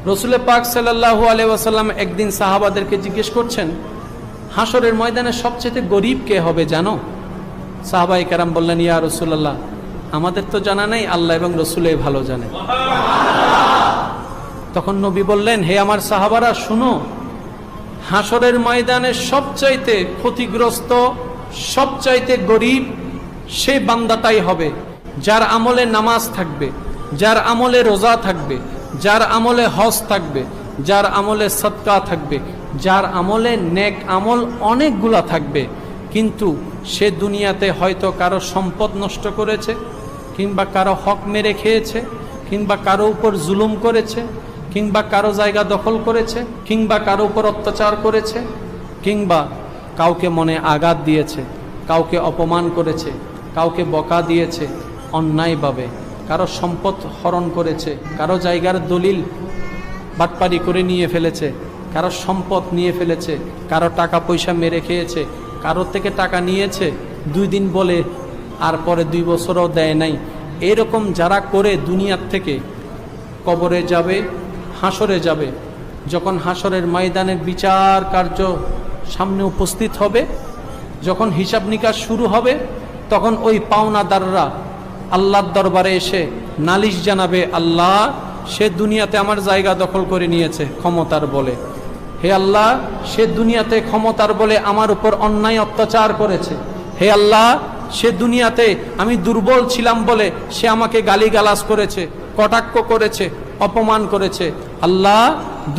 রসুল পাক সাল্লাল্লাহু আলাইহি ওয়াসাল্লাম একদিন সাহাবাদেরকে জিজ্ঞেস করছেন, হাসরের ময়দানে সবচেয়ে গরিব কে হবে জানো? সাহাবায়ে কেরাম বললেন, ইয়া রাসূলুল্লাহ, আমাদের তো জানা নাই, আল্লাহ এবং রসুলই ভালো জানে। তখন নবী বললেন, হে আমার সাহাবারা শুনো, হাসরের ময়দানে সবচাইতে ক্ষতিগ্রস্ত, সবচাইতে গরিব সেই বান্দাটাই হবে যার আমলে নামাজ থাকবে, যার আমলে রোজা থাকবে, যার আমলে হজ থাকবে, যার আমলে সদকা থাকবে, যার আমলে নেক আমল অনেকগুলা থাকবে, কিন্তু সে দুনিয়াতে হয়তো কারো সম্পদ নষ্ট করেছে, কিংবা কারো হক মেরে খেয়েছে, কিংবা কারো উপর জুলুম করেছে, কিংবা কারো জায়গা দখল করেছে, কিংবা কারো উপর অত্যাচার করেছে, কিংবা কাউকে মনে আঘাত দিয়েছে, কাউকে অপমান করেছে, কাউকে বকা দিয়েছে অন্যায়ভাবে, কারো সম্পদ হরণ করেছে, কারো জায়গার দলিল বাটপারি করে নিয়ে ফেলেছে, কারো সম্পদ নিয়ে ফেলেছে, কারো টাকা পয়সা মেরে খেয়েছে, কারোর থেকে টাকা নিয়েছে 2 দিন বলে আর পরে 2 বছরও দেয় নাই। এরকম যারা করে দুনিয়ার থেকে কবরে যাবে, হাসরে যাবে, যখন হাসরের ময়দানের বিচার কার্য সামনে উপস্থিত হবে, যখন হিসাব নিকাশ শুরু হবে, তখন ওই পাওনাদাররা আল্লাহর দরবারে এসে নালিশ জানাবে, আল্লাহ সে দুনিয়াতে আমার জায়গা দখল করে নিয়েছে ক্ষমতার বলে, হে আল্লাহ সে দুনিয়াতে ক্ষমতার বলে আমার উপর অন্যায় অত্যাচার করেছে, হে আল্লাহ সে দুনিয়াতে আমি দুর্বল ছিলাম বলে সে আমাকে গালিগালাজ করেছে, কটাক্ষ করেছে, অপমান করেছে, আল্লাহ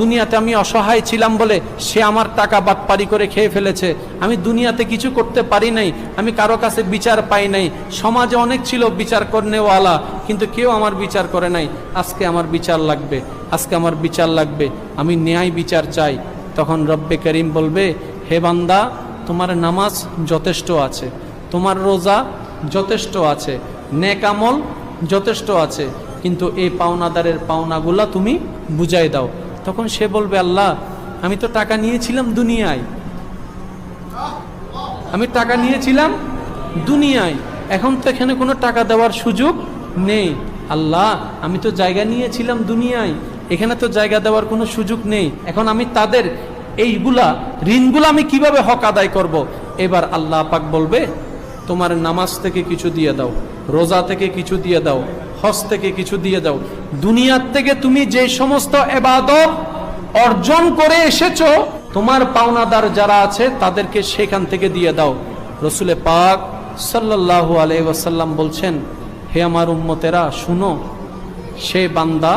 দুনিয়াতে আমি অসহায় ছিলাম বলে সে আমার টাকা বাটপারি করে খেয়ে ফেলেছে, আমি দুনিয়াতে কিছু করতে পারি নাই, আমি কারো কাছে বিচার পাই নাই, সমাজে অনেক ছিল বিচার করনেওয়ালা, কিন্তু কেউ আমার বিচার করে নাই, আজকে আমার বিচার লাগবে, আজকে আমার বিচার লাগবে, আমি ন্যায় বিচার চাই। তখন রব্বে করিম বলবে, হে বান্দা, তোমার নামাজ যথেষ্ট আছে, তোমার রোজা যথেষ্ট আছে, নেক আমল যথেষ্ট আছে, কিন্তু এই পাওনাদারের পাওনাগুলা তুমি বুঝাই দাও। তখন সে বলবে, আল্লাহ আমি তো টাকা নিয়েছিলাম দুনিয়ায়, আমি টাকা নিয়েছিলাম দুনিয়ায়, এখন তো এখানে কোনো টাকা দেওয়ার সুযোগ নেই, আল্লাহ আমি তো জায়গা নিয়েছিলাম দুনিয়ায়, এখানে তো জায়গা দেওয়ার কোনো সুযোগ নেই, এখন আমি তাদের এইগুলা ঋণগুলা আমি কিভাবে হক আদায় করব? এবার আল্লাহ পাক বলবে, তোমার নামাজ থেকে কিছু দিয়ে দাও, রোজা থেকে কিছু দিয়ে দাও, হজ থেকে কিছু দিয়ে দাও, দুনিয়ার থেকে তুমি যে সমস্ত ইবাদত অর্জন করে এসেছো, তোমার পাওনাদার যারা আছে তাদেরকে সেখান থেকে দিয়ে দাও। রসুল পাক সাল্লাল্লাহু আলাইহি ওয়াসাল্লাম বলছেন, হে আমার উম্মতেরা শুনো, সে বান্দা